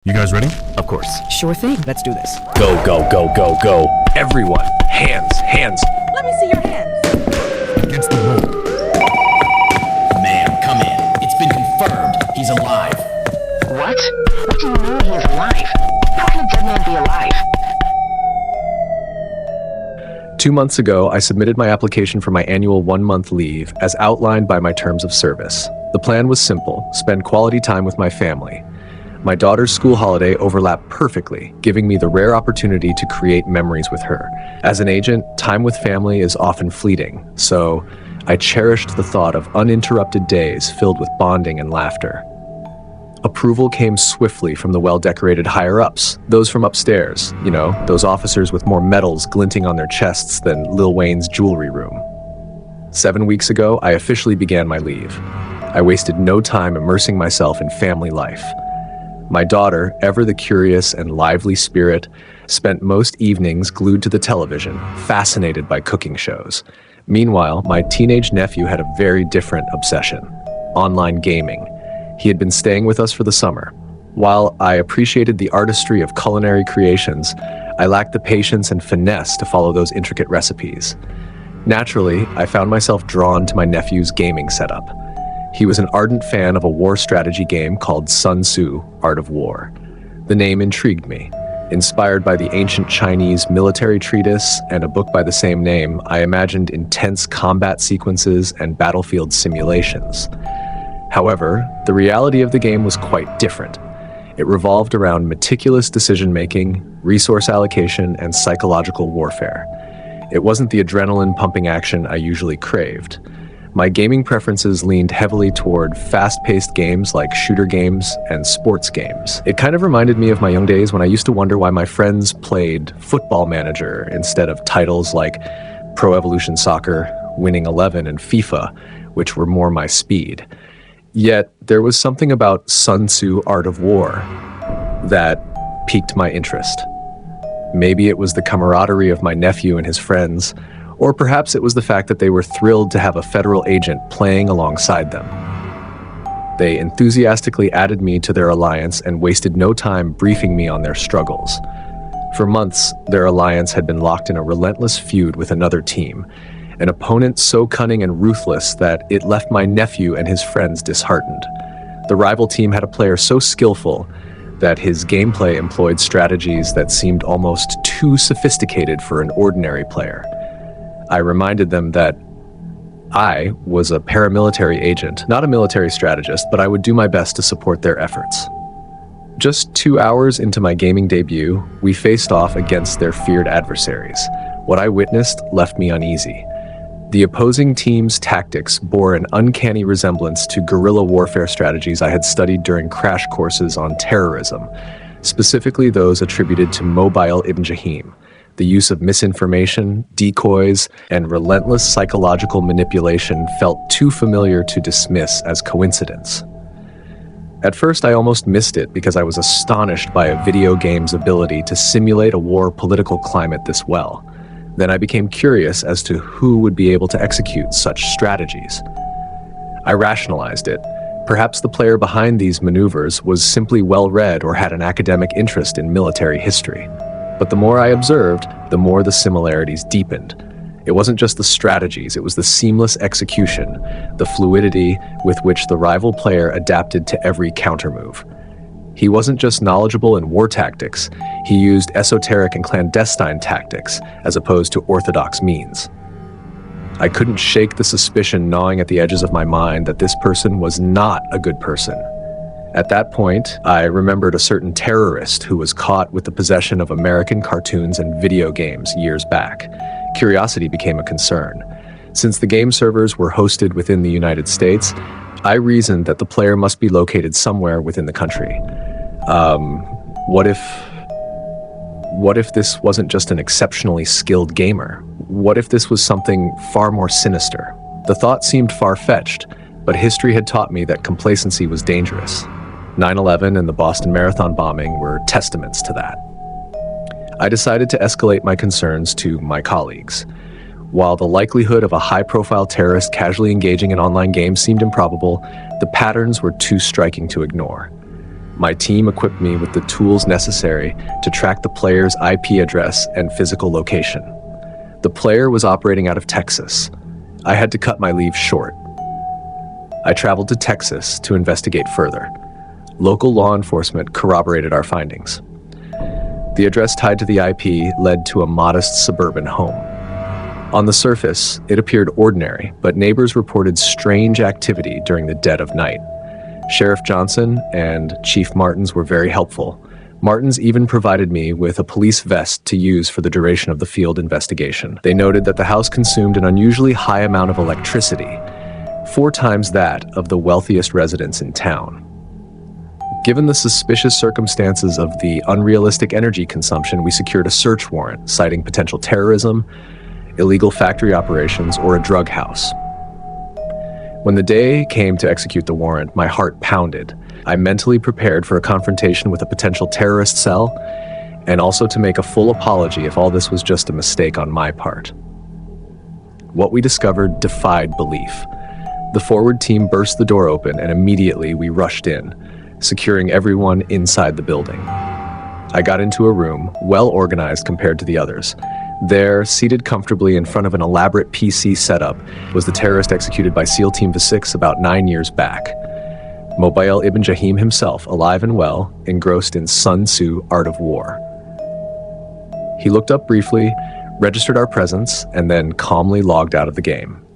You guys ready? Of course. Sure thing. Let's do this. Go, go, go, go, go. Everyone, hands, hands. Let me see your hands. Against the roll. Ma'am, come in. It's been confirmed. He's alive. What? What do you mean he's alive? How can a dead man be alive? 2 months ago, I submitted my application for my annual 1-month leave as outlined by my terms of service. The plan was simple: spend quality time with my family. My daughter's school holiday overlapped perfectly, giving me the rare opportunity to create memories with her. As an agent, time with family is often fleeting, so I cherished the thought of uninterrupted days filled with bonding and laughter. Approval came swiftly from the well-decorated higher-ups, those from upstairs, those officers with more medals glinting on their chests than Lil Wayne's jewelry room. 7 weeks ago, I officially began my leave. I wasted no time immersing myself in family life. My daughter, ever the curious and lively spirit, spent most evenings glued to the television, fascinated by cooking shows. Meanwhile, my teenage nephew had a very different obsession: online gaming. He had been staying with us for the summer. While I appreciated the artistry of culinary creations, I lacked the patience and finesse to follow those intricate recipes. Naturally, I found myself drawn to my nephew's gaming setup. He was an ardent fan of a war strategy game called Sun Tzu: Art of War. The name intrigued me. Inspired by the ancient Chinese military treatise and a book by the same name, I imagined intense combat sequences and battlefield simulations. However, the reality of the game was quite different. It revolved around meticulous decision-making, resource allocation, and psychological warfare. It wasn't the adrenaline-pumping action I usually craved. My gaming preferences leaned heavily toward fast-paced games like shooter games and sports games. It kind of reminded me of my young days when I used to wonder why my friends played Football Manager instead of titles like Pro Evolution Soccer, Winning 11, and FIFA, which were more my speed. Yet, there was something about Sun Tzu: Art of War that piqued my interest. Maybe it was the camaraderie of my nephew and his friends, or perhaps it was the fact that they were thrilled to have a federal agent playing alongside them. They enthusiastically added me to their alliance and wasted no time briefing me on their struggles. For months, their alliance had been locked in a relentless feud with another team, an opponent so cunning and ruthless that it left my nephew and his friends disheartened. The rival team had a player so skillful that his gameplay employed strategies that seemed almost too sophisticated for an ordinary player. I reminded them that I was a paramilitary agent, not a military strategist, but I would do my best to support their efforts. Just 2 hours into my gaming debut, we faced off against their feared adversaries. What I witnessed left me uneasy. The opposing team's tactics bore an uncanny resemblance to guerrilla warfare strategies I had studied during crash courses on terrorism, specifically those attributed to Mobile Ibn Jahim. The use of misinformation, decoys, and relentless psychological manipulation felt too familiar to dismiss as coincidence. At first, I almost missed it because I was astonished by a video game's ability to simulate a war political climate this well. Then I became curious as to who would be able to execute such strategies. I rationalized it. Perhaps the player behind these maneuvers was simply well-read or had an academic interest in military history. But the more I observed, the more the similarities deepened. It wasn't just the strategies, it was the seamless execution, the fluidity with which the rival player adapted to every countermove. He wasn't just knowledgeable in war tactics, he used esoteric and clandestine tactics as opposed to orthodox means. I couldn't shake the suspicion gnawing at the edges of my mind that this person was not a good person. At that point, I remembered a certain terrorist who was caught with the possession of American cartoons and video games years back. Curiosity became a concern. Since the game servers were hosted within the United States, I reasoned that the player must be located somewhere within the country. What if this wasn't just an exceptionally skilled gamer? What if this was something far more sinister? The thought seemed far-fetched, but history had taught me that complacency was dangerous. 9/11 and the Boston Marathon bombing were testaments to that. I decided to escalate my concerns to my colleagues. While the likelihood of a high-profile terrorist casually engaging in online games seemed improbable, the patterns were too striking to ignore. My team equipped me with the tools necessary to track the player's IP address and physical location. The player was operating out of Texas. I had to cut my leave short. I traveled to Texas to investigate further. Local law enforcement corroborated our findings. The address tied to the IP led to a modest suburban home. On the surface, it appeared ordinary, but neighbors reported strange activity during the dead of night. Sheriff Johnson and Chief Martins were very helpful. Martins even provided me with a police vest to use for the duration of the field investigation. They noted that the house consumed an unusually high amount of electricity, 4 times that of the wealthiest residents in town. Given the suspicious circumstances of the unrealistic energy consumption, we secured a search warrant citing potential terrorism, illegal factory operations, or a drug house. When the day came to execute the warrant, my heart pounded. I mentally prepared for a confrontation with a potential terrorist cell, and also to make a full apology if all this was just a mistake on my part. What we discovered defied belief. The forward team burst the door open, and immediately we rushed in, securing everyone inside the building. I got into a room, well organized compared to the others. There, seated comfortably in front of an elaborate PC setup, was the terrorist executed by SEAL Team V6 about 9 years back. Mobile Ibn Jahim himself, alive and well, engrossed in Sun Tzu Art of War. He looked up briefly, registered our presence, and then calmly logged out of the game.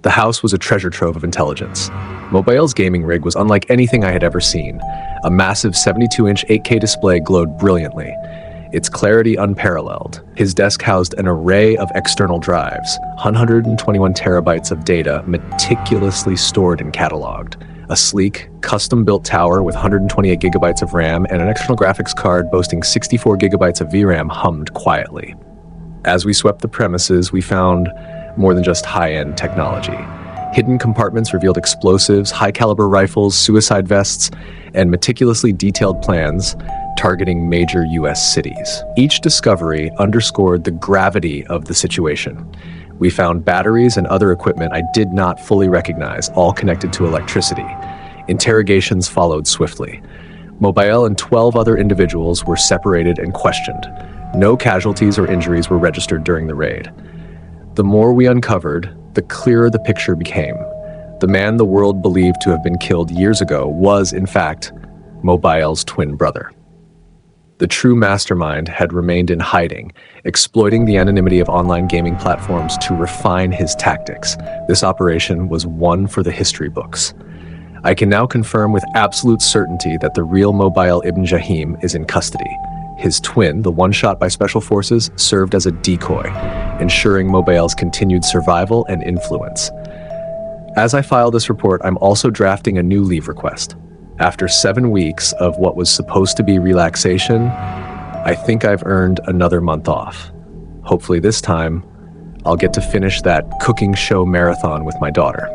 The house was a treasure trove of intelligence. Mobile's gaming rig was unlike anything I had ever seen. A massive 72-inch 8K display glowed brilliantly, its clarity unparalleled. His desk housed an array of external drives, 121 terabytes of data meticulously stored and cataloged. A sleek, custom-built tower with 128 gigabytes of RAM and an external graphics card boasting 64 gigabytes of VRAM hummed quietly. As we swept the premises, we found more than just high-end technology. Hidden compartments revealed explosives, high-caliber rifles, suicide vests, and meticulously detailed plans targeting major U.S. cities. Each discovery underscored the gravity of the situation. We found batteries and other equipment I did not fully recognize, all connected to electricity. Interrogations followed swiftly. Mobile and 12 other individuals were separated and questioned. No casualties or injuries were registered during the raid. The more we uncovered, the clearer the picture became. The man the world believed to have been killed years ago was, in fact, Mobile's twin brother. The true mastermind had remained in hiding, exploiting the anonymity of online gaming platforms to refine his tactics. This operation was one for the history books. I can now confirm with absolute certainty that the real Mobile Ibn Jahim is in custody. His twin, the one shot by special forces, served as a decoy, ensuring Mobile's continued survival and influence. As I file this report, I'm also drafting a new leave request. After 7 weeks of what was supposed to be relaxation, I think I've earned another month off. Hopefully this time, I'll get to finish that cooking show marathon with my daughter.